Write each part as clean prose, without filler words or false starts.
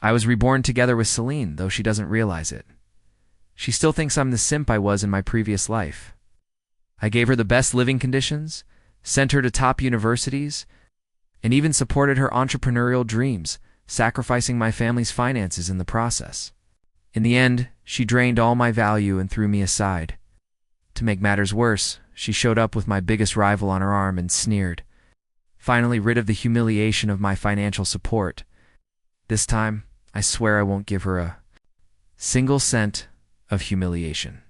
I was reborn together with Celine, though she doesn't realize it. She still thinks I'm the simp I was in my previous life. I gave her the best living conditions, sent her to top universities, and even supported her entrepreneurial dreams, sacrificing my family's finances in the process. In the end, she drained all my value and threw me aside. To make matters worse, she showed up with my biggest rival on her arm and sneered. Finally rid of the humiliation of my financial support. This time, I swear I won't give her a single cent of humiliation.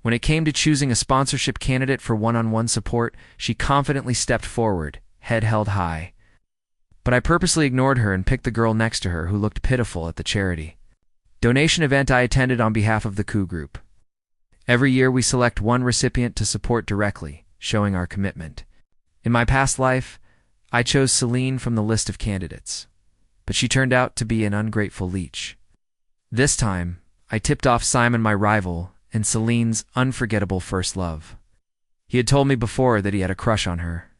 When it came to choosing a sponsorship candidate for one-on-one support, she confidently stepped forward, head held high. But I purposely ignored her and picked the girl next to her who looked pitiful at the charity donation event I attended on behalf of the coup group. Every year we select one recipient to support directly, showing our commitment. In my past life, I chose Celine from the list of candidates, but she turned out to be an ungrateful leech. This time, I tipped off Simon, my rival, and Celine's unforgettable first love. He had told me before that he had a crush on her.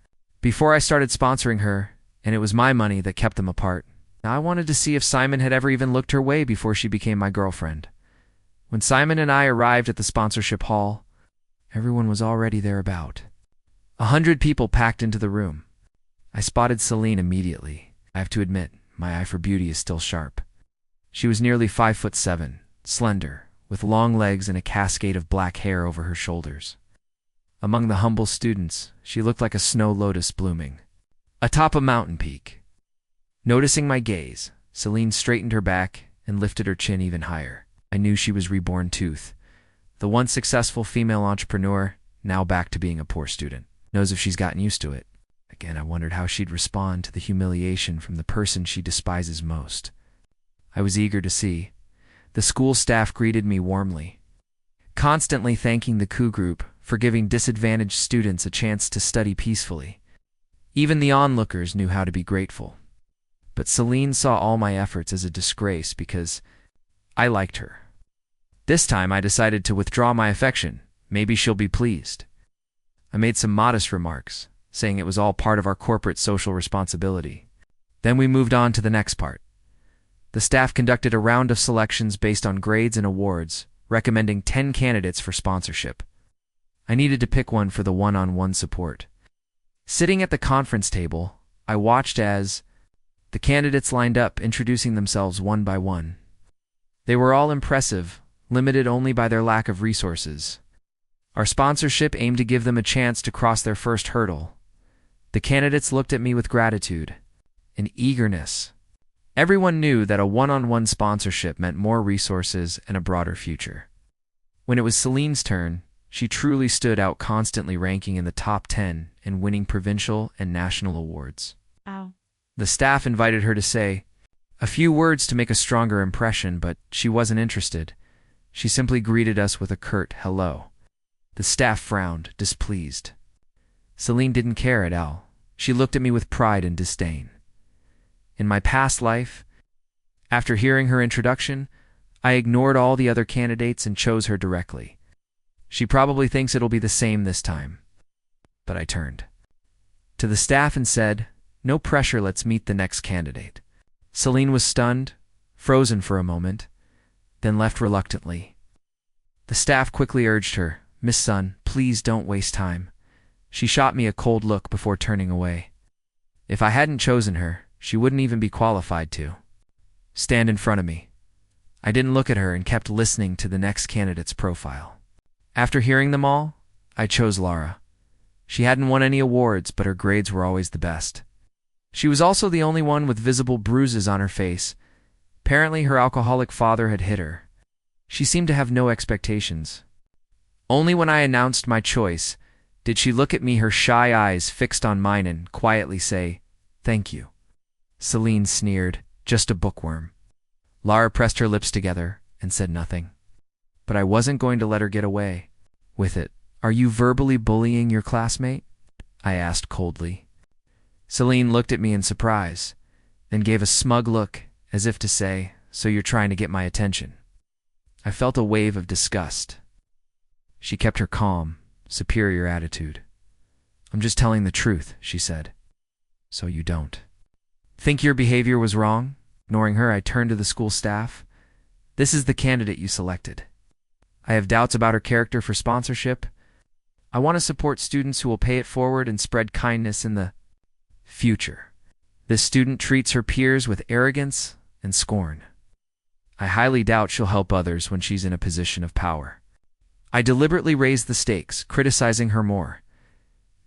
Before I started sponsoring her, and it was my money that kept them apart, I wanted to see if Simon had ever even looked her way before she became my girlfriend. When Simon and I arrived at the sponsorship hall, everyone was already thereabout. 100 people packed into the room. I spotted Celine immediately. I have to admit, my eye for beauty is still sharp. She was nearly 5'7", slender, with long legs and a cascade of black hair over her shoulders. Among the humble students, she looked like a snow lotus blooming atop a mountain peak. Noticing my gaze, Celine straightened her back and lifted her chin even higher. I knew she was Reborn Tooth. The once successful female entrepreneur, now back to being a poor student. Knows if she's gotten used to it. Again, I wondered how she'd respond to the humiliation from the person she despises most. I was eager to see. The school staff greeted me warmly, constantly thanking the coup group for giving disadvantaged students a chance to study peacefully. Even the onlookers knew how to be grateful. But Celine saw all my efforts as a disgrace because I liked her. This time I decided to withdraw my affection. Maybe she'll be pleased. I made some modest remarks, saying it was all part of our corporate social responsibility. Then we moved on to the next part. The staff conducted a round of selections based on grades and awards, recommending 10 candidates for sponsorship. I needed to pick one for the one-on-one support. Sitting at the conference table, I watched as the candidates lined up, introducing themselves one by one. They were all impressive, limited only by their lack of resources. Our sponsorship aimed to give them a chance to cross their first hurdle. The candidates looked at me with gratitude and eagerness. Everyone knew that a one-on-one sponsorship meant more resources and a broader future. When it was Celine's turn, she truly stood out, constantly ranking in the top 10 and winning provincial and national awards. Ow. The staff invited her to say a few words to make a stronger impression, but she wasn't interested. She simply greeted us with a curt hello. The staff frowned, displeased. Celine didn't care at all. She looked at me with pride and disdain. In my past life, after hearing her introduction, I ignored all the other candidates and chose her directly. She probably thinks it'll be the same this time. But I turned to the staff and said, "No pressure, let's meet the next candidate." Celine was stunned, frozen for a moment, then left reluctantly. The staff quickly urged her, "Miss Sun, please don't waste time." She shot me a cold look before turning away. If I hadn't chosen her, she wouldn't even be qualified to stand in front of me. I didn't look at her and kept listening to the next candidate's profile. After hearing them all, I chose Laura. She hadn't won any awards, but her grades were always the best. She was also the only one with visible bruises on her face. Apparently her alcoholic father had hit her. She seemed to have no expectations. Only when I announced my choice did she look at me, her shy eyes fixed on mine, and quietly say, "Thank you." Celine sneered, "Just a bookworm." Laura pressed her lips together and said nothing. But I wasn't going to let her get away with it. "Are you verbally bullying your classmate?" I asked coldly. Celine looked at me in surprise, then gave a smug look as if to say, "So you're trying to get my attention." I felt a wave of disgust. She kept her calm, superior attitude. "I'm just telling the truth," she said. "So you don't think your behavior was wrong?" Ignoring her, I turned to the school staff. This is the candidate you selected. I have doubts about her character for sponsorship. I want to support students who will pay it forward and spread kindness in the future. This student treats her peers with arrogance and scorn. I highly doubt she'll help others when she's in a position of power. I deliberately raised the stakes, criticizing her more.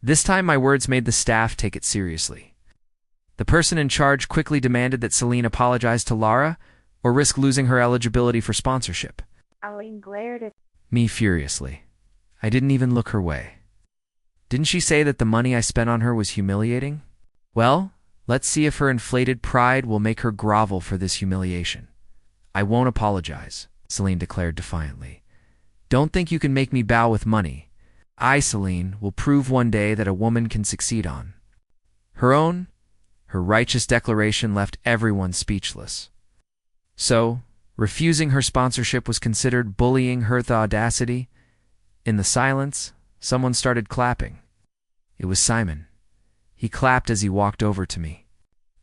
This time my words made the staff take it seriously. The person in charge quickly demanded that Celine apologize to Lara or risk losing her eligibility for sponsorship. Celine glared at Me furiously. I didn't even look her way. Didn't she say that the money I spent on her was humiliating? Well, let's see if her inflated pride will make her grovel for this humiliation. I won't apologize, Celine declared defiantly. Don't think you can make me bow with money. I, Celine, will prove one day that a woman can succeed on her righteous declaration left everyone speechless. So, refusing her sponsorship was considered bullying her with audacity. In the silence, someone started clapping. It was Simon. He clapped as he walked over to me.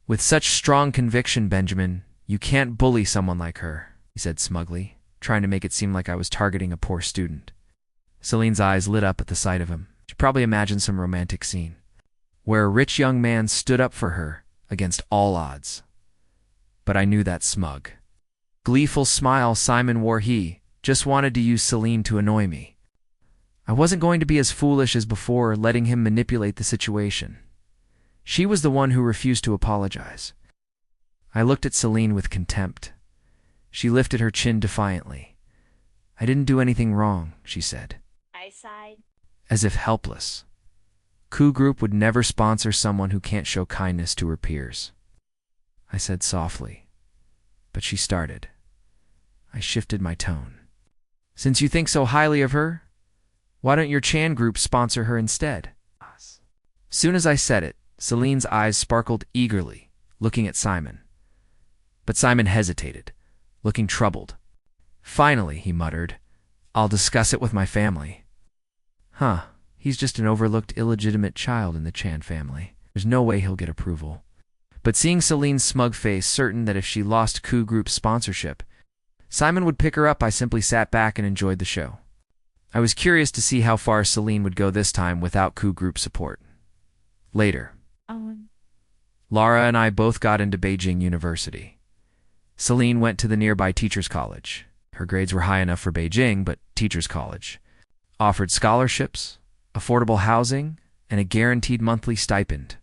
With such strong conviction, Benjamin, you can't bully someone like her, he said smugly, trying to make it seem like I was targeting a poor student. Celine's eyes lit up at the sight of him. She probably imagined some romantic scene, where a rich young man stood up for her against all odds. But I knew that smug, gleeful smile Simon wore. He just wanted to use Celine to annoy me. I wasn't going to be as foolish as before, letting him manipulate the situation. She was the one who refused to apologize. I looked at Celine with contempt. She lifted her chin defiantly. I didn't do anything wrong, she said. I sighed. As if helpless. Coup Group would never sponsor someone who can't show kindness to her peers. I said softly. But she started. I shifted my tone. Since you think so highly of her, why don't your Chan group sponsor her instead? Soon as I said it, Celine's eyes sparkled eagerly, looking at Simon. But Simon hesitated, looking troubled. Finally, he muttered, I'll discuss it with my family. Huh, he's just an overlooked illegitimate child in the Chan family. There's no way he'll get approval. But seeing Celine's smug face, certain that if she lost Coup Group's sponsorship, Simon would pick her up, I simply sat back and enjoyed the show. I was curious to see how far Celine would go this time without Coup Group support. Later, Lara and I both got into Beijing University. Celine went to the nearby teachers' college. Her grades were high enough for Beijing, but teachers' college offered scholarships, affordable housing, and a guaranteed monthly stipend.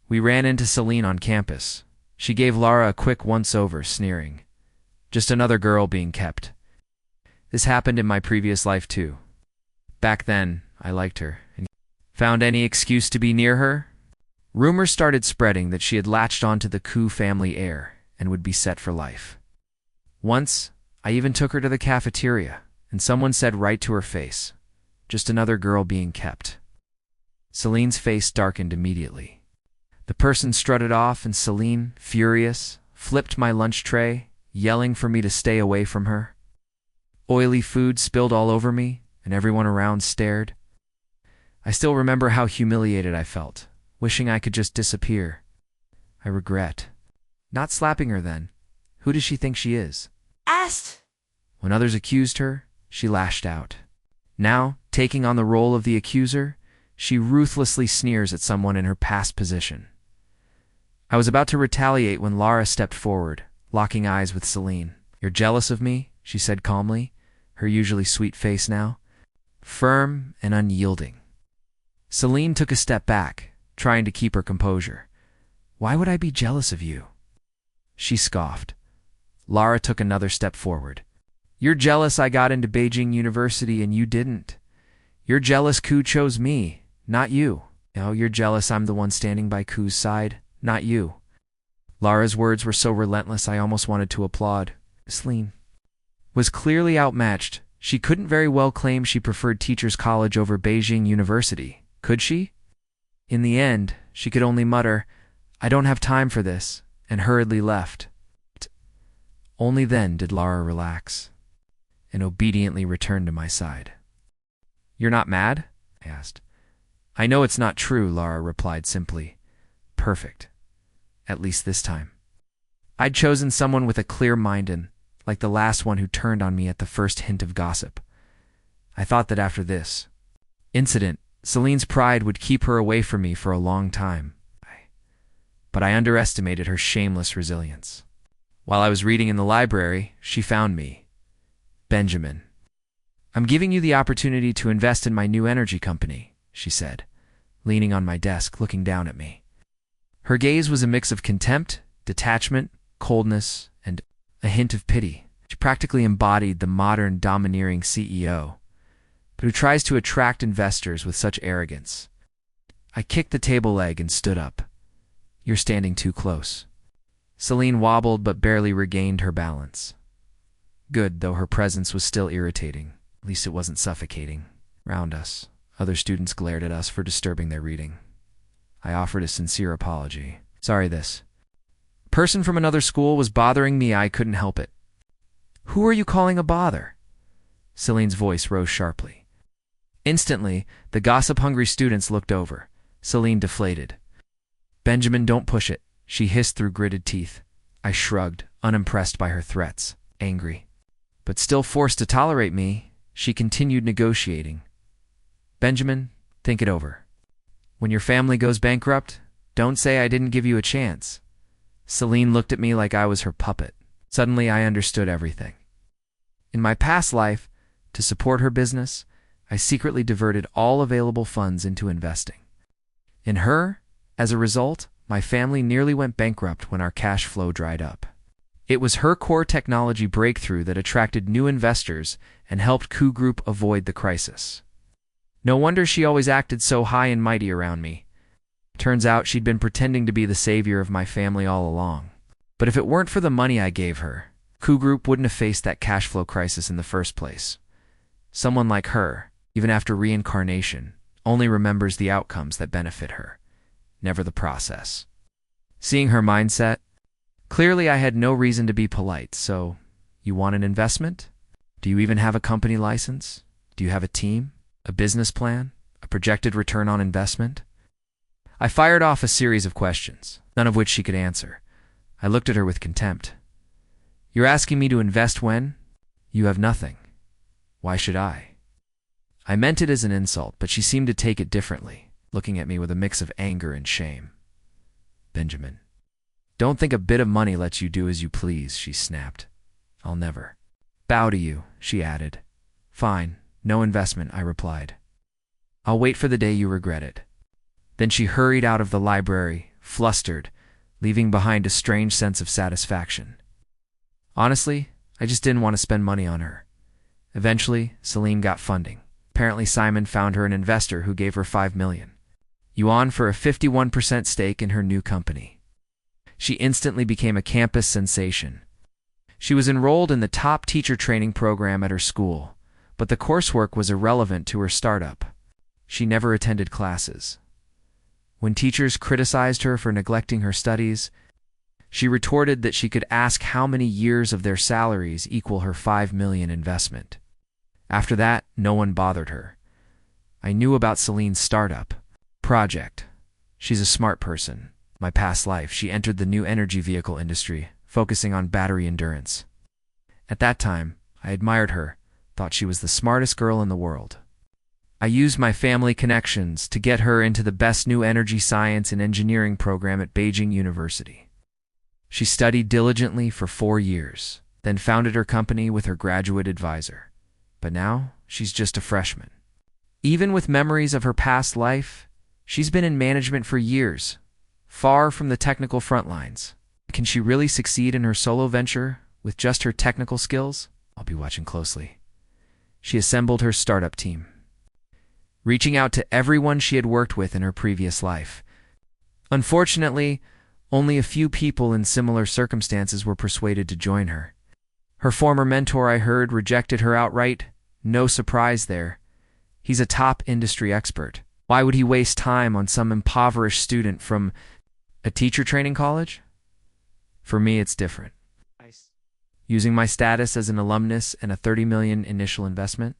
We ran into Celine on campus. She gave Lara a quick once-over, sneering. Just another girl being kept. This happened in my previous life too. Back then, I liked her and found any excuse to be near her. Rumors started spreading that she had latched onto the Coup family heir and would be set for life. Once, I even took her to the cafeteria, and someone said right to her face, just another girl being kept. Celine's face darkened immediately. The person strutted off, and Celine, furious, flipped my lunch tray, yelling for me to stay away from her. Oily food spilled all over me, and everyone around stared. I still remember how humiliated I felt, wishing I could just disappear. I regret not slapping her then. Who does she think she is? Asked. When others accused her, she lashed out. Now, taking on the role of the accuser, she ruthlessly sneers at someone in her past position. I was about to retaliate when Lara stepped forward, locking eyes with Celine. You're jealous of me? She said calmly, her usually sweet face now firm and unyielding. Celine took a step back, trying to keep her composure. Why would I be jealous of you? She scoffed. Lara took another step forward. You're jealous I got into Beijing University and you didn't. You're jealous Coup chose me, not you. No, you're jealous I'm the one standing by Coup's side, not you. Lara's words were so relentless I almost wanted to applaud. Celine was clearly outmatched. She couldn't very well claim she preferred Teachers College over Beijing University, could she? In the end, she could only mutter, I don't have time for this, and hurriedly left. Only then did Lara relax, and obediently returned to my side. You're not mad? I asked. I know it's not true, Lara replied simply. Perfect. At least this time. I'd chosen someone with a clear mind and, like the last one who turned on me at the first hint of gossip. I thought that after this incident, Celine's pride would keep her away from me for a long time. But I underestimated her shameless resilience. While I was reading in the library, she found me. Benjamin. I'm giving you the opportunity to invest in my new energy company, she said, leaning on my desk, looking down at me. Her gaze was a mix of contempt, detachment, coldness, and a hint of pity. She practically embodied the modern domineering CEO, but who tries to attract investors with such arrogance. I kicked the table leg and stood up. You're standing too close. Celine wobbled but barely regained her balance. Good, though her presence was still irritating. At least it wasn't suffocating. Round us, other students glared at us for disturbing their reading. I offered a sincere apology. Sorry, this person from another school was bothering me. I couldn't help it. Who are you calling a bother? Celine's voice rose sharply. Instantly, the gossip-hungry students looked over. Celine deflated. Benjamin, don't push it, she hissed through gritted teeth. I shrugged, unimpressed by her threats, angry. But still forced to tolerate me, she continued negotiating. Benjamin, think it over. When your family goes bankrupt, don't say I didn't give you a chance. Celine looked at me like I was her puppet. Suddenly, I understood everything. In my past life, to support her business, I secretly diverted all available funds into investing. In her, as a result, my family nearly went bankrupt when our cash flow dried up. It was her core technology breakthrough that attracted new investors and helped Coup Group avoid the crisis. No wonder she always acted so high and mighty around me. Turns out she'd been pretending to be the savior of my family all along. But if it weren't for the money I gave her, Coup Group wouldn't have faced that cash flow crisis in the first place. Someone like her, even after reincarnation, only remembers the outcomes that benefit her, never the process. Seeing her mindset, clearly I had no reason to be polite. So, you want an investment? Do you even have a company license? Do you have a team? A business plan? A projected return on investment? I fired off a series of questions, none of which she could answer. I looked at her with contempt. You're asking me to invest when? You have nothing. Why should I? I meant it as an insult, but she seemed to take it differently, looking at me with a mix of anger and shame. Benjamin. Don't think a bit of money lets you do as you please, she snapped. I'll never bow to you, she added. Fine, no investment, I replied. I'll wait for the day you regret it. Then she hurried out of the library, flustered, leaving behind a strange sense of satisfaction. Honestly, I just didn't want to spend money on her. Eventually, Celine got funding. Apparently Simon found her an investor who gave her $5 million yuan for a 51% stake in her new company. She instantly became a campus sensation. She was enrolled in the top teacher training program at her school, but the coursework was irrelevant to her startup. She never attended classes. When teachers criticized her for neglecting her studies, she retorted that she could ask how many years of their salaries equal her $5 million investment. After that, no one bothered her. I knew about Celine's startup project. She's a smart person. My past life, she entered the new energy vehicle industry, focusing on battery endurance. At that time, I admired her, thought she was the smartest girl in the world. I used my family connections to get her into the best new energy science and engineering program at Beijing University. She studied diligently for 4 years, then founded her company with her graduate advisor. But now, she's just a freshman. Even with memories of her past life, she's been in management for years, far from the technical front lines. Can she really succeed in her solo venture with just her technical skills? I'll be watching closely. She assembled her startup team, reaching out to everyone she had worked with in her previous life. Unfortunately, only a few people in similar circumstances were persuaded to join her. Her former mentor, I heard, rejected her outright. No surprise there. He's a top industry expert. Why would he waste time on some impoverished student from a teacher training college? For me, it's different. Using my status as an alumnus and a $30 million initial investment,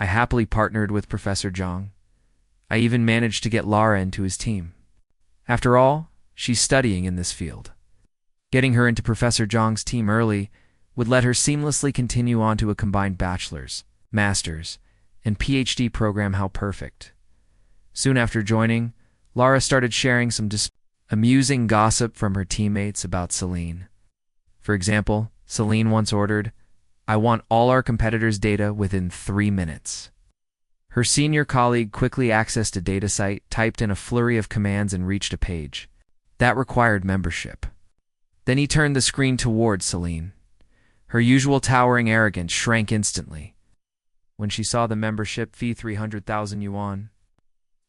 I happily partnered with Professor Zhang. I even managed to get Lara into his team. After all, she's studying in this field. Getting her into Professor Zhang's team early would let her seamlessly continue on to a combined bachelor's, master's, and PhD program. How perfect. Soon after joining, Lara started sharing some amusing gossip from her teammates about Celine. For example, Celine once ordered, "I want all our competitors' data within 3 minutes." Her senior colleague quickly accessed a data site, typed in a flurry of commands, and reached a page. That required membership. Then he turned the screen towards Celine. Her usual towering arrogance shrank instantly when she saw the membership fee, 300,000 yuan.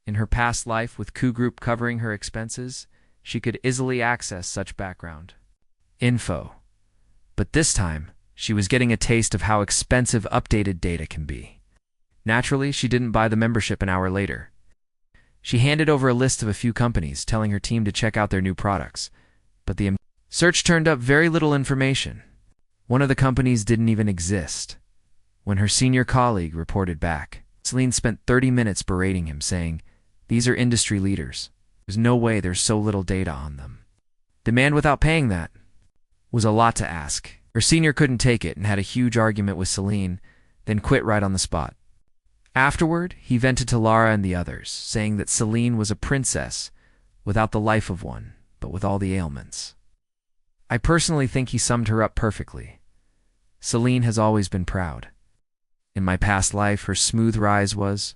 In her past life, with Ku Group covering her expenses, she could easily access such background info. But this time, she was getting a taste of how expensive updated data can be. Naturally, she didn't buy the membership an hour later. She handed over a list of a few companies, telling her team to check out their new products. But the search turned up very little information. One of the companies didn't even exist. When her senior colleague reported back, Celine spent 30 minutes berating him, saying, "These are industry leaders. There's no way there's so little data on them." Demand without paying that was a lot to ask. Her senior couldn't take it and had a huge argument with Celine, then quit right on the spot. Afterward, he vented to Lara and the others, saying that Celine was a princess without the life of one, but with all the ailments. I personally think he summed her up perfectly. Celine has always been proud. In my past life, her smooth rise was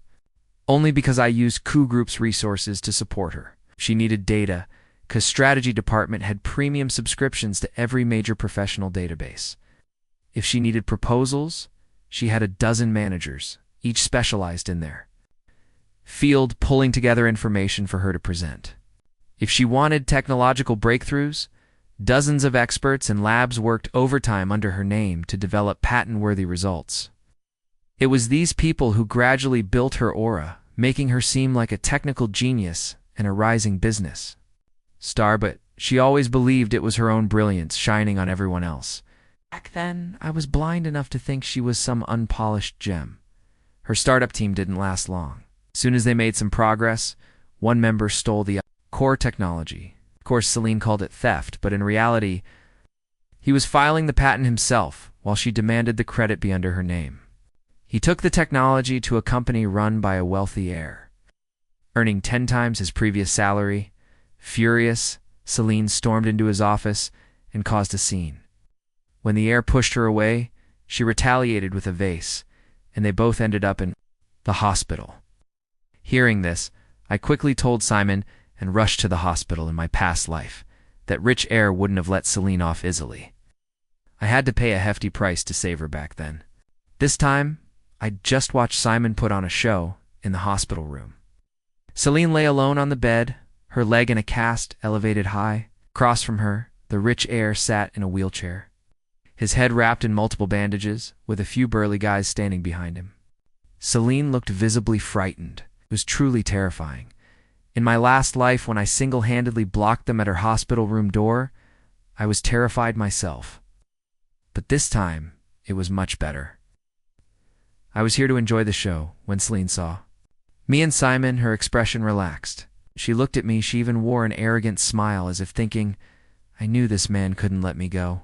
only because I used Ku Group's resources to support her. She needed data, because strategy department had premium subscriptions to every major professional database. If she needed proposals, she had a dozen managers, each specialized in their field, pulling together information for her to present. If she wanted technological breakthroughs, dozens of experts and labs worked overtime under her name to develop patent-worthy results. It was these people who gradually built her aura, making her seem like a technical genius and a rising business star, but she always believed it was her own brilliance shining on everyone else. Back then, I was blind enough to think she was some unpolished gem. Her startup team didn't last long. As soon as they made some progress, one member stole the core technology. Of course, Celine called it theft, but in reality, he was filing the patent himself, while she demanded the credit be under her name. He took the technology to a company run by a wealthy heir, earning 10 times his previous salary. Furious, Celine stormed into his office and caused a scene. When the heir pushed her away, she retaliated with a vase, and they both ended up in the hospital. Hearing this, I quickly told Simon and rushed to the hospital. In my past life, that rich heir wouldn't have let Celine off easily. I had to pay a hefty price to save her back then. This time, I just watched Simon put on a show in the hospital room. Celine lay alone on the bed, her leg in a cast elevated high. Across from her, the rich heir sat in a wheelchair, his head wrapped in multiple bandages, with a few burly guys standing behind him. Celine looked visibly frightened. It was truly terrifying. In my last life, when I single-handedly blocked them at her hospital room door, I was terrified myself. But this time, it was much better. I was here to enjoy the show when Celine saw me and Simon. Her expression relaxed. She looked at me. She even wore an arrogant smile, as if thinking, I knew this man couldn't let me go.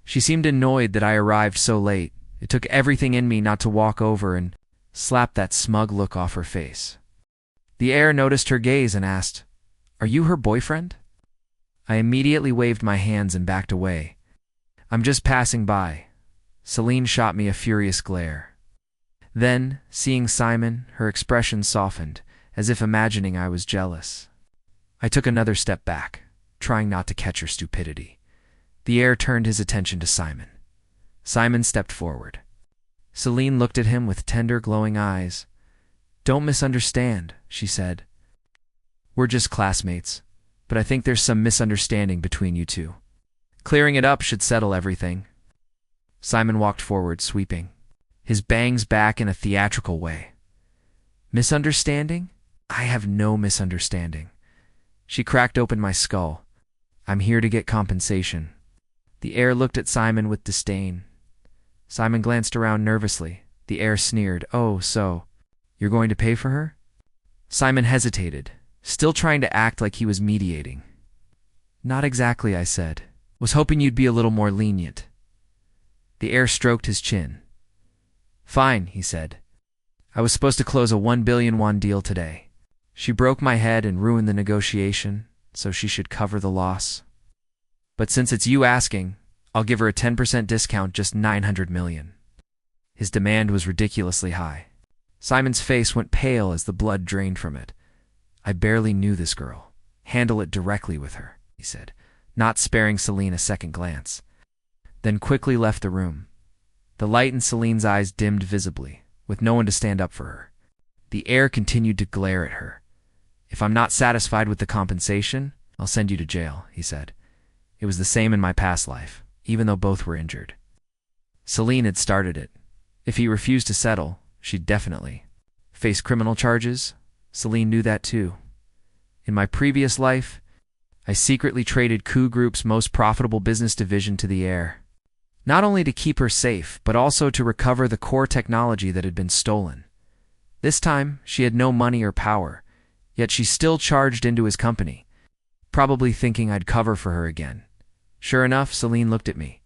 She seemed annoyed that I arrived so late. It took everything in me not to walk over and slap that smug look off her face. The heir noticed her gaze and asked, "Are you her boyfriend?" I immediately waved my hands and backed away. "I'm just passing by." Celine shot me a furious glare. Then, seeing Simon, her expression softened, as if imagining I was jealous. I took another step back, trying not to catch her stupidity. The heir turned his attention to Simon. Simon stepped forward. Celine looked at him with tender, glowing eyes. "Don't misunderstand," she said. "We're just classmates, but I think there's some misunderstanding between you two. Clearing it up should settle everything." Simon walked forward, sweeping his bangs back in a theatrical way. "Misunderstanding? I have no misunderstanding." She cracked open my skull. "I'm here to get compensation." The heir looked at Simon with disdain. Simon glanced around nervously. The heir sneered, "Oh, so you're going to pay for her?" Simon hesitated, still trying to act like he was mediating. "Not exactly," I said. Was hoping you'd be a little more lenient. The heir stroked his chin. Fine, he said. I was supposed to close a 1 billion won deal today. She broke my head and ruined the negotiation, so she should cover the loss. But since it's you asking, I'll give her a 10% discount, just 900 million. His demand was ridiculously high. Simon's face went pale as the blood drained from it. I barely knew this girl. Handle it directly with her, he said, not sparing Celine a second glance. Then quickly left the room. The light in Celine's eyes dimmed visibly, with no one to stand up for her. The heir continued to glare at her. If I'm not satisfied with the compensation, I'll send you to jail, he said. It was the same in my past life, even though both were injured. Celine had started it. If he refused to settle, she'd definitely face criminal charges. Celine knew that too. In my previous life, I secretly traded Coup Group's most profitable business division to the heir. Not only to keep her safe, but also to recover the core technology that had been stolen. This time, she had no money or power, yet she still charged into his company, probably thinking I'd cover for her again. Sure enough, Celine looked at me.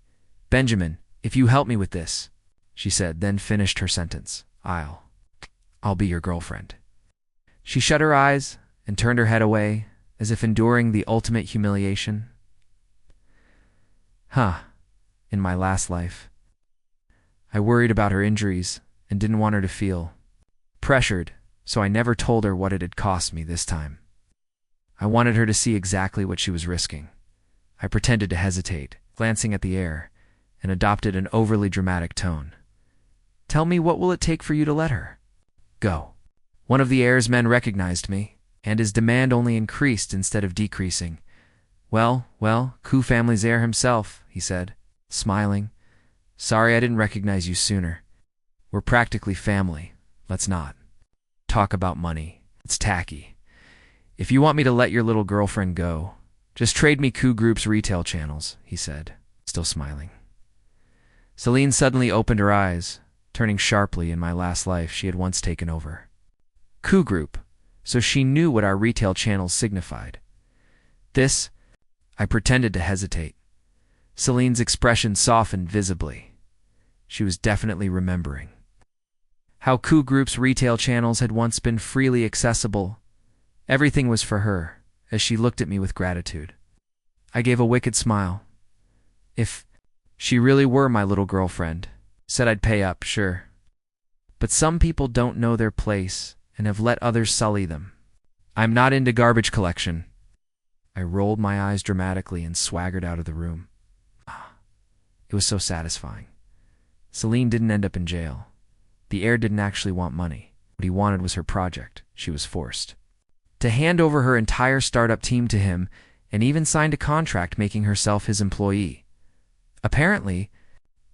Benjamin, if you help me with this, she said, then finished her sentence. I'll be your girlfriend. She shut her eyes and turned her head away, as if enduring the ultimate humiliation. In my last life, I worried about her injuries and didn't want her to feel pressured, so I never told her what it had cost me this time. I wanted her to see exactly what she was risking. I pretended to hesitate, glancing at the heir, and adopted an overly dramatic tone. Tell me, what will it take for you to let her go? One of the heir's men recognized me, and his demand only increased instead of decreasing. Well, Coup family's heir himself, he said, smiling. Sorry I didn't recognize you sooner. We're practically family. Let's not talk about money. It's tacky. If you want me to let your little girlfriend go, just trade me Coup Group's retail channels, he said, still smiling. Celine suddenly opened her eyes, turning sharply. In my last life she had once taken over Coup Group, so she knew what our retail channels signified. I pretended to hesitate. Celine's expression softened visibly. She was definitely remembering how Coup Group's retail channels had once been freely accessible. Everything was for her, as she looked at me with gratitude. I gave a wicked smile. If she really were my little girlfriend, said I'd pay up, sure. But some people don't know their place and have let others sully them. I'm not into garbage collection. I rolled my eyes dramatically and swaggered out of the room. It was so satisfying. Celine didn't end up in jail. The heir didn't actually want money. What he wanted was her project. She was forced to hand over her entire startup team to him, and even signed a contract making herself his employee. Apparently,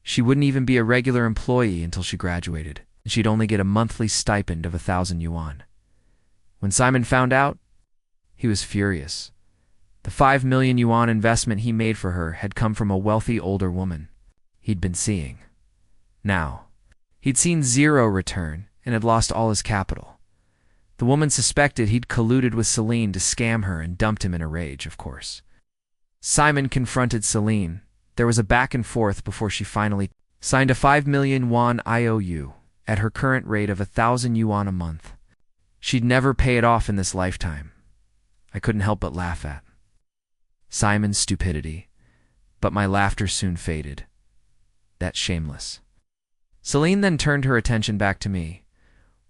she wouldn't even be a regular employee until she graduated, and she'd only get a monthly stipend of 1,000 yuan. When Simon found out, he was furious. The 5 million yuan investment he made for her had come from a wealthy older woman he'd been seeing. Now, he'd seen zero return and had lost all his capital. The woman suspected he'd colluded with Celine to scam her and dumped him in a rage, of course. Simon confronted Celine. There was a back and forth before she finally signed a 5 million won IOU at her current rate of 1,000 yuan a month. She'd never pay it off in this lifetime. I couldn't help but laugh at Simon's stupidity, but my laughter soon faded. That's shameless. Celine then turned her attention back to me.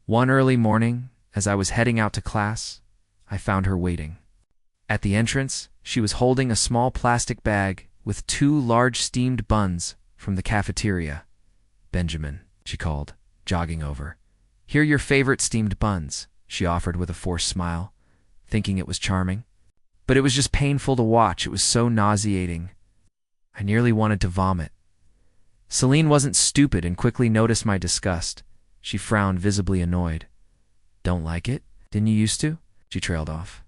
One early morning, as I was heading out to class, I found her waiting. At the entrance, she was holding a small plastic bag with 2 large steamed buns from the cafeteria. Benjamin, she called, jogging over. Here are your favorite steamed buns, she offered with a forced smile, thinking it was charming. But it was just painful to watch. It was so nauseating. I nearly wanted to vomit. Celine wasn't stupid and quickly noticed my disgust. She frowned, visibly annoyed. Don't like it? Didn't you used to? She trailed off.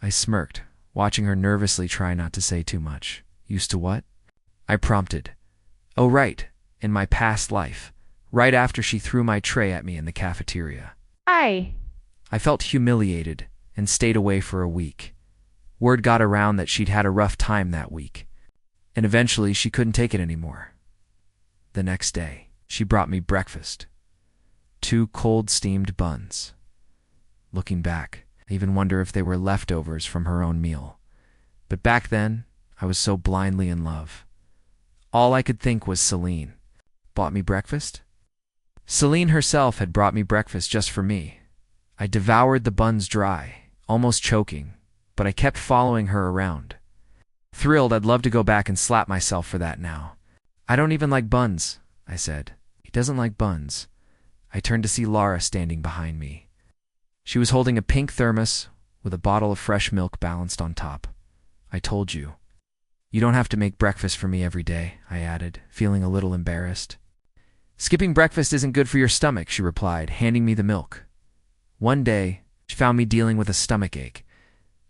I smirked, watching her nervously try not to say too much. Used to what? I prompted. Oh, right, in my past life, right after she threw my tray at me in the cafeteria. I felt humiliated and stayed away for a week. Word got around that she'd had a rough time that week. and eventually she couldn't take it anymore. The next day, she brought me breakfast. 2 cold steamed buns. Looking back, I even wonder if they were leftovers from her own meal. But back then, I was so blindly in love. All I could think was Celine. Bought me breakfast? Celine herself had brought me breakfast just for me. I devoured the buns dry, almost choking, but I kept following her around. Thrilled, I'd love to go back and slap myself for that now. I don't even like buns, I said. He doesn't like buns. I turned to see Lara standing behind me. She was holding a pink thermos with a bottle of fresh milk balanced on top. I told you. You don't have to make breakfast for me every day, I added, feeling a little embarrassed. Skipping breakfast isn't good for your stomach, she replied, handing me the milk. One day, she found me dealing with a stomach ache.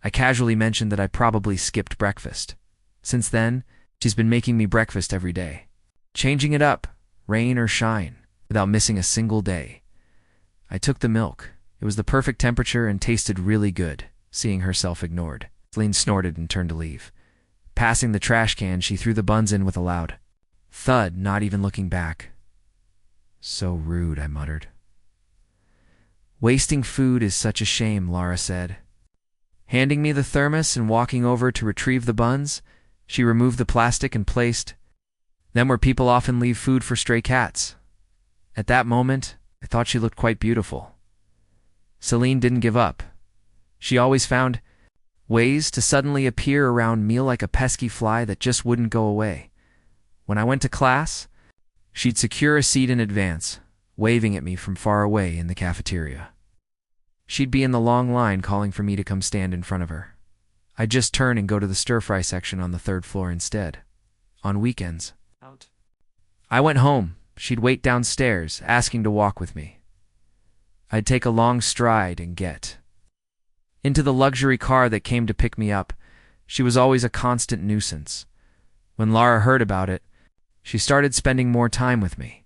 I casually mentioned that I probably skipped breakfast. Since then, she's been making me breakfast every day, changing it up, rain or shine, without missing a single day. I took the milk. It was the perfect temperature and tasted really good, seeing herself ignored. Celine snorted and turned to leave. Passing the trash can, she threw the buns in with a loud thud, not even looking back. So rude, I muttered. Wasting food is such a shame, Lara said. Handing me the thermos and walking over to retrieve the buns, she removed the plastic and placed them where people often leave food for stray cats. At that moment, I thought she looked quite beautiful. Celine didn't give up. She always found ways to suddenly appear around me like a pesky fly that just wouldn't go away. When I went to class, she'd secure a seat in advance, waving at me from far away in the cafeteria. She'd be in the long line calling for me to come stand in front of her. I'd just turn and go to the stir-fry section on the 3rd floor instead. On weekends. I went home. She'd wait downstairs, asking to walk with me. I'd take a long stride and get into the luxury car that came to pick me up. She was always a constant nuisance. When Lara heard about it, she started spending more time with me.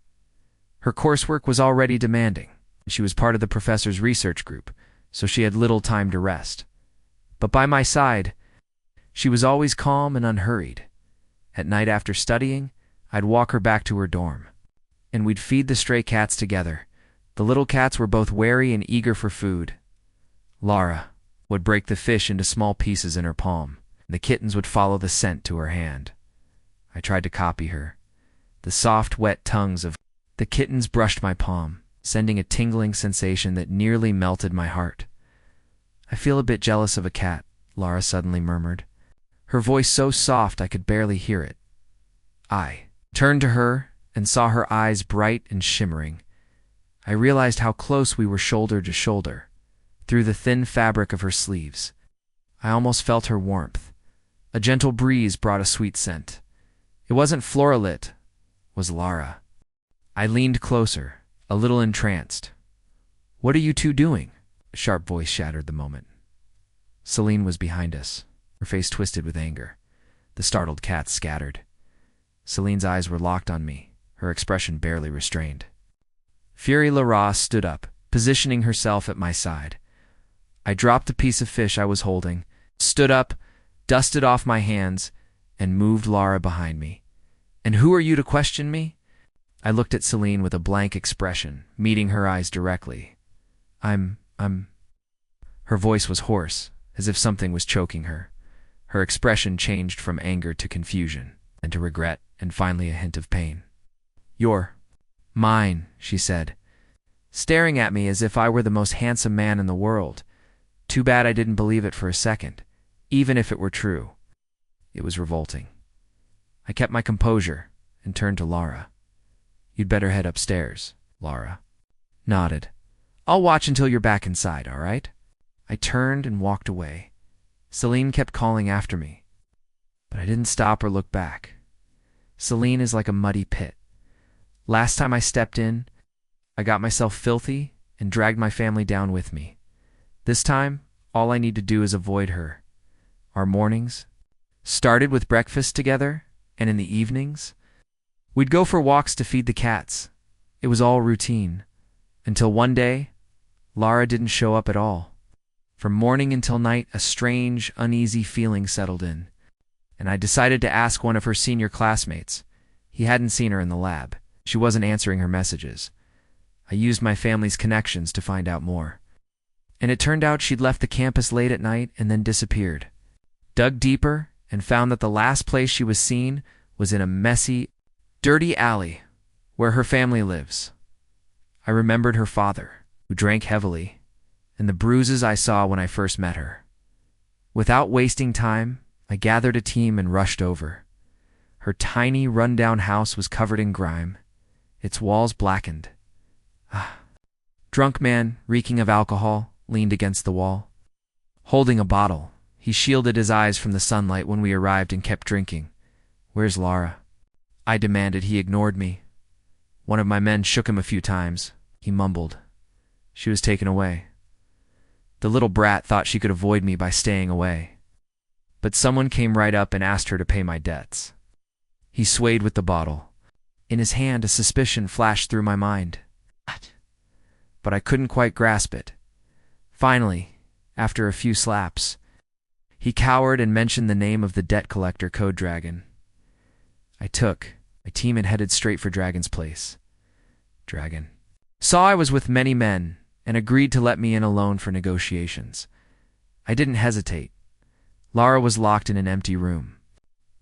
Her coursework was already demanding. She was part of the professor's research group, so she had little time to rest. But by my side, she was always calm and unhurried. At night after studying, I'd walk her back to her dorm, and we'd feed the stray cats together. The little cats were both wary and eager for food. Lara would break the fish into small pieces in her palm, and the kittens would follow the scent to her hand. I tried to copy her. The soft, wet tongues of the kittens brushed my palm, sending a tingling sensation that nearly melted my heart. I feel a bit jealous of a cat, Lara suddenly murmured, her voice so soft I could barely hear it. I turned to her and saw her eyes bright and shimmering. I realized how close we were shoulder to shoulder, through the thin fabric of her sleeves. I almost felt her warmth. A gentle breeze brought a sweet scent. It wasn't Floralit, was Lara. I leaned closer, a little entranced. What are you two doing? A sharp voice shattered the moment. Celine was behind us, her face twisted with anger. The startled cats scattered. Celine's eyes were locked on me, her expression barely restrained. Fury Lara stood up, positioning herself at my side. I dropped the piece of fish I was holding, stood up, dusted off my hands, and moved Lara behind me. And who are you to question me? I looked at Celine with a blank expression, meeting her eyes directly. I'm... Her voice was hoarse, as if something was choking her. Her expression changed from anger to confusion, and to regret, and finally a hint of pain. You're mine, she said, staring at me as if I were the most handsome man in the world. Too bad I didn't believe it for a second, even if it were true. It was revolting. I kept my composure and turned to Lara. You'd better head upstairs, Lara nodded. I'll watch until you're back inside, all right? I turned and walked away. Celine kept calling after me, but I didn't stop or look back. Celine is like a muddy pit. Last time I stepped in, I got myself filthy and dragged my family down with me. This time, all I need to do is avoid her. Our mornings started with breakfast together, and in the evenings, we'd go for walks to feed the cats. It was all routine. Until one day, Lara didn't show up at all. From morning until night, a strange, uneasy feeling settled in. and I decided to ask one of her senior classmates. He hadn't seen her in the lab. She wasn't answering her messages. I used my family's connections to find out more. And it turned out she'd left the campus late at night and then disappeared. Dug deeper and found that the last place she was seen was in a messy, dirty alley where her family lives. I remembered her father, who drank heavily, and the bruises I saw when I first met her. Without wasting time, I gathered a team and rushed over. Her tiny, run-down house was covered in grime, its walls blackened. Drunk man, reeking of alcohol, leaned against the wall. Holding a bottle, he shielded his eyes from the sunlight when we arrived and kept drinking. "Where's Lara?" I demanded. He ignored me. One of my men shook him a few times. He mumbled. "She was taken away." The little brat thought she could avoid me by staying away. But someone came right up and asked her to pay my debts. He swayed with the bottle. In his hand, a suspicion flashed through my mind. What? But I couldn't quite grasp it. Finally, after a few slaps, he cowered and mentioned the name of the debt collector, Code Dragon. I took my team and headed straight for Dragon's place. Dragon saw I was with many men and agreed to let me in alone for negotiations. I didn't hesitate. Lara was locked in an empty room,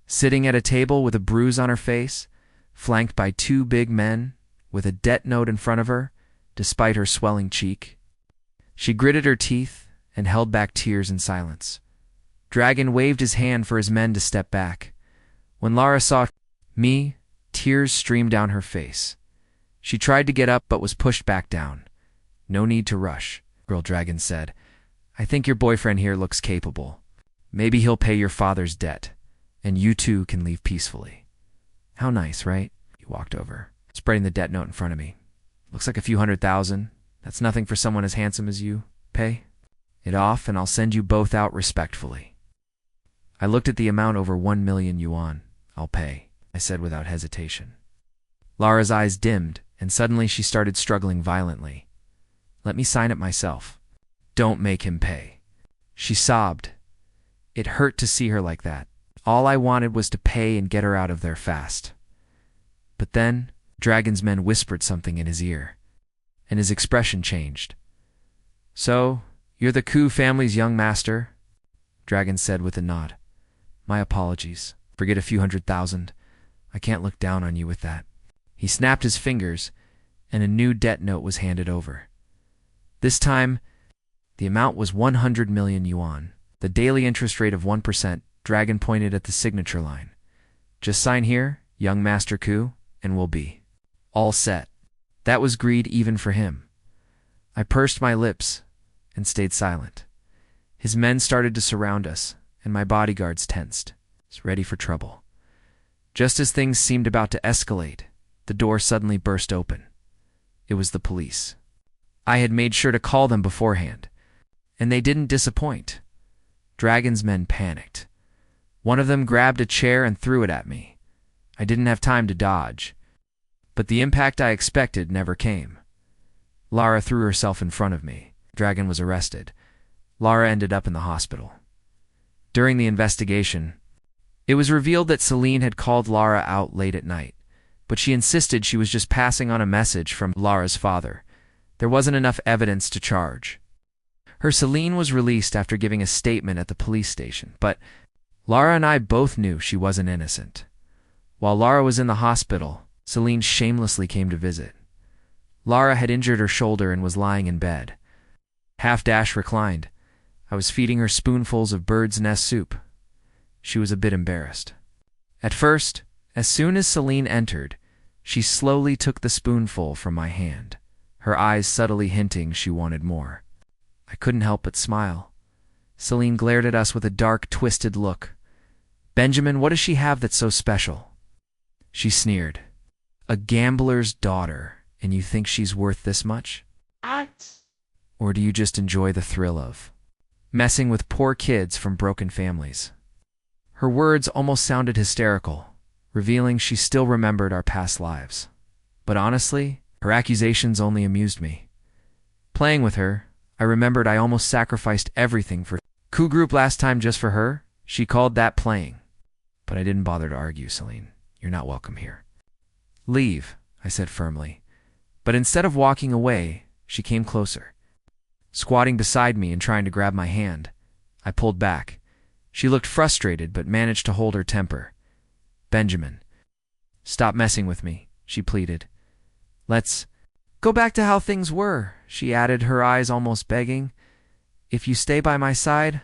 sitting at a table with a bruise on her face, flanked by two big men with a debt note in front of her, despite her swelling cheek. She gritted her teeth and held back tears in silence. Dragon waved his hand for his men to step back. When Lara saw me, tears streamed down her face. She tried to get up but was pushed back down. "No need to rush," Girl Dragon said. "I think your boyfriend here looks capable. Maybe he'll pay your father's debt, and you two can leave peacefully." "How nice, right?" He walked over, spreading the debt note in front of me. "Looks like a few $100,000. That's nothing for someone as handsome as you. Pay it off, and I'll send you both out respectfully." I looked at the amount, over 1 million yuan. "I'll pay," I said without hesitation. Lara's eyes dimmed, and suddenly she started struggling violently. "Let me sign it myself." "Don't make him pay," she sobbed. It hurt to see her like that. All I wanted was to pay and get her out of there fast. But then, Dragon's men whispered something in his ear, and his expression changed. "So, you're the Ku family's young master?" Dragon said with a nod. "My apologies. Forget a few $100,000. I can't look down on you with that." He snapped his fingers, and a new debt note was handed over. This time, the amount was 100 million yuan. The daily interest rate of 1%. Dragon pointed at the signature line. "Just sign here, young Master Ku, and we'll be all set." That was greed even for him. I pursed my lips and stayed silent. His men started to surround us, and my bodyguards tensed, ready for trouble. Just as things seemed about to escalate, the door suddenly burst open. It was the police. I had made sure to call them beforehand, and they didn't disappoint. Dragon's men panicked. One of them grabbed a chair and threw it at me. I didn't have time to dodge, but the impact I expected never came. Lara threw herself in front of me. Dragon was arrested. Lara ended up in the hospital. During the investigation, it was revealed that Celine had called Lara out late at night, but she insisted she was just passing on a message from Lara's father. There wasn't enough evidence to charge. Her Celine was released after giving a statement at the police station, but Lara and I both knew she wasn't innocent. While Lara was in the hospital, Celine shamelessly came to visit. Lara had injured her shoulder and was lying in bed. Half-dash reclined. I was feeding her spoonfuls of bird's nest soup. She was a bit embarrassed. At first, as soon as Celine entered, she slowly took the spoonful from my hand, her eyes subtly hinting she wanted more. I couldn't help but smile. Celine glared at us with a dark, twisted look. "Benjamin, what does she have that's so special?" She sneered. "A gambler's daughter, and you think she's worth this much? Or do you just enjoy the thrill of messing with poor kids from broken families?" Her words almost sounded hysterical, revealing she still remembered our past lives. But honestly, her accusations only amused me. Playing with her, I remembered I almost sacrificed everything for Ku Group last time just for her. She called that playing. But I didn't bother to argue, Celine. You're not welcome here. Leave, I said firmly. But instead of walking away, she came closer. Squatting beside me and trying to grab my hand, I pulled back. She looked frustrated but managed to hold her temper. Benjamin, stop messing with me, she pleaded. Let's go back to how things were, she added, her eyes almost begging. If you stay by my side,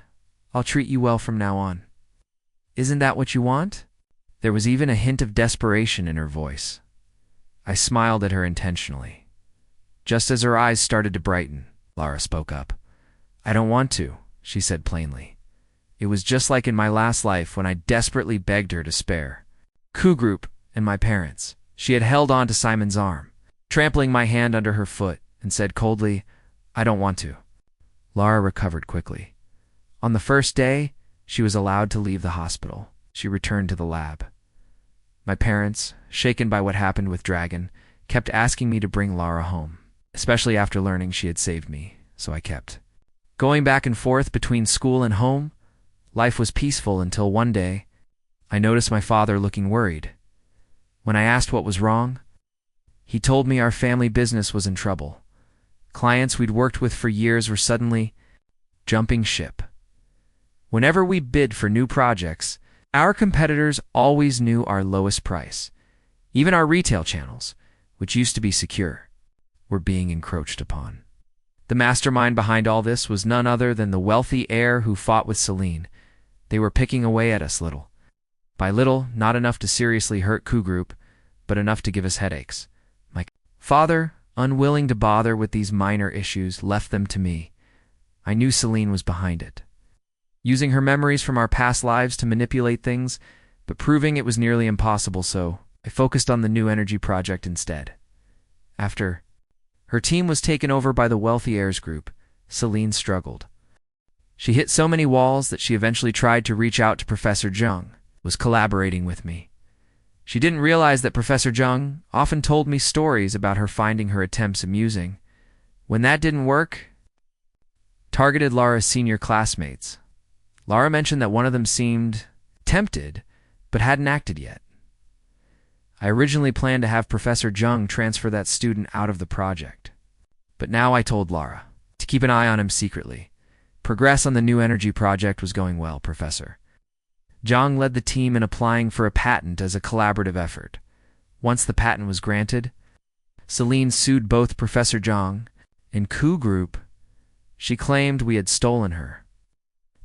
I'll treat you well from now on. Isn't that what you want? There was even a hint of desperation in her voice. I smiled at her intentionally. Just as her eyes started to brighten, Lara spoke up. I don't want to, she said plainly. It was just like in my last life when I desperately begged her to spare Coup Group and my parents. She had held on to Simon's arm, trampling my hand under her foot, and said coldly, I don't want to. Lara recovered quickly. On the first day, she was allowed to leave the hospital. She returned to the lab. My parents, shaken by what happened with Dragon, kept asking me to bring Lara home, especially after learning she had saved me, so I kept. Going back and forth between school and home, life was peaceful until one day, I noticed my father looking worried. When I asked what was wrong, he told me our family business was in trouble. Clients we'd worked with for years were suddenly jumping ship. Whenever we bid for new projects, our competitors always knew our lowest price. Even our retail channels, which used to be secure, were being encroached upon. The mastermind behind all this was none other than the wealthy heir who fought with Celine. They were picking away at us little. By little, not enough to seriously hurt Coup Group, but enough to give us headaches. My father, unwilling to bother with these minor issues, left them to me. I knew Celine was behind it, using her memories from our past lives to manipulate things, but proving it was nearly impossible, so I focused on the new energy project instead. After her team was taken over by the wealthy heirs group, Celine struggled. She hit so many walls that she eventually tried to reach out to Professor Zheng, was collaborating with me. She didn't realize that Professor Zheng often told me stories about her finding her attempts amusing. When that didn't work, targeted Lara's senior classmates. Lara mentioned that one of them seemed tempted, but hadn't acted yet. I originally planned to have Professor Zheng transfer that student out of the project. But now I told Lara to keep an eye on him secretly. Progress on the new energy project was going well, Professor. Zheng led the team in applying for a patent as a collaborative effort. Once the patent was granted, Celine sued both Professor Zheng and Coup Group. She claimed we had stolen her.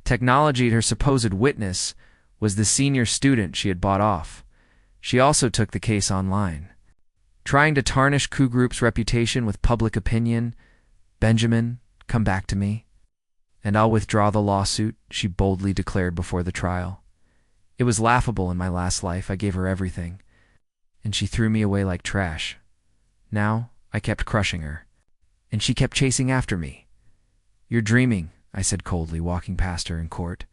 Technology, her supposed witness, was the senior student she had bought off. She also took the case online. Trying to tarnish Coup Group's reputation with public opinion, Benjamin, come back to me, and I'll withdraw the lawsuit, she boldly declared before the trial. It was laughable in my last life. I gave her everything, and she threw me away like trash. Now, I kept crushing her, and she kept chasing after me. You're dreaming, I said coldly, walking past her in court.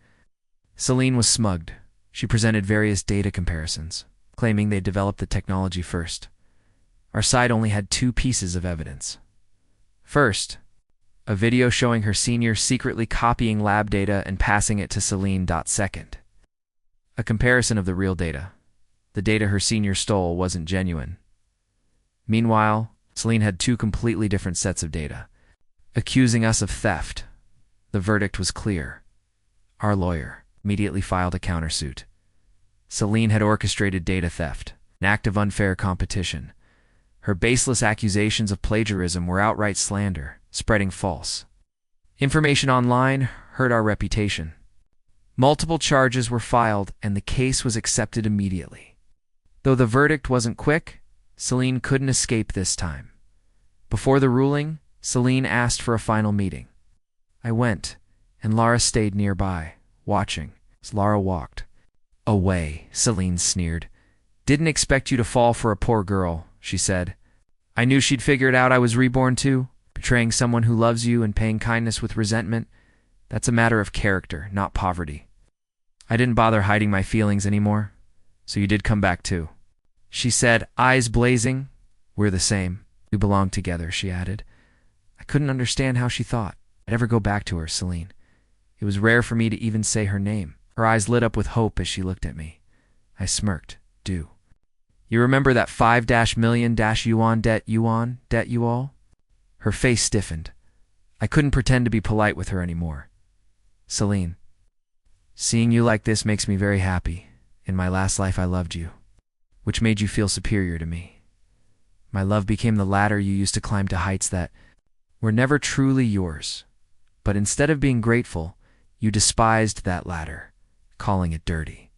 Celine was smugged. She presented various data comparisons, claiming they'd developed the technology first. Our side only had two pieces of evidence. First, a video showing her senior secretly copying lab data and passing it to Celine. Second, a comparison of the real data. The data her senior stole wasn't genuine. Meanwhile, Celine had two completely different sets of data, accusing us of theft. The verdict was clear. Our lawyer immediately filed a countersuit. Celine had orchestrated data theft, an act of unfair competition. Her baseless accusations of plagiarism were outright slander, spreading false information online hurt our reputation. Multiple charges were filed, and the case was accepted immediately. Though the verdict wasn't quick, Celine couldn't escape this time. Before the ruling, Celine asked for a final meeting. I went, and Lara stayed nearby, watching as Lara walked away. Celine sneered. Didn't expect you to fall for a poor girl, she said. I knew she'd figured out I was reborn too. Betraying someone who loves you and paying kindness with resentment, that's a matter of character, not poverty. I didn't bother hiding my feelings anymore, so you did come back too. She said, eyes blazing. We're the same. We belong together, she added. I couldn't understand how she thought I'd ever go back to her, Celine. It was rare for me to even say her name. Her eyes lit up with hope as she looked at me. I smirked. Do. You remember that 5-million yuan debt you all? Her face stiffened. I couldn't pretend to be polite with her anymore. Celine, seeing you like this makes me very happy. In my last life I loved you, which made you feel superior to me. My love became the ladder you used to climb to heights that were never truly yours. But instead of being grateful, you despised that ladder, calling it dirty.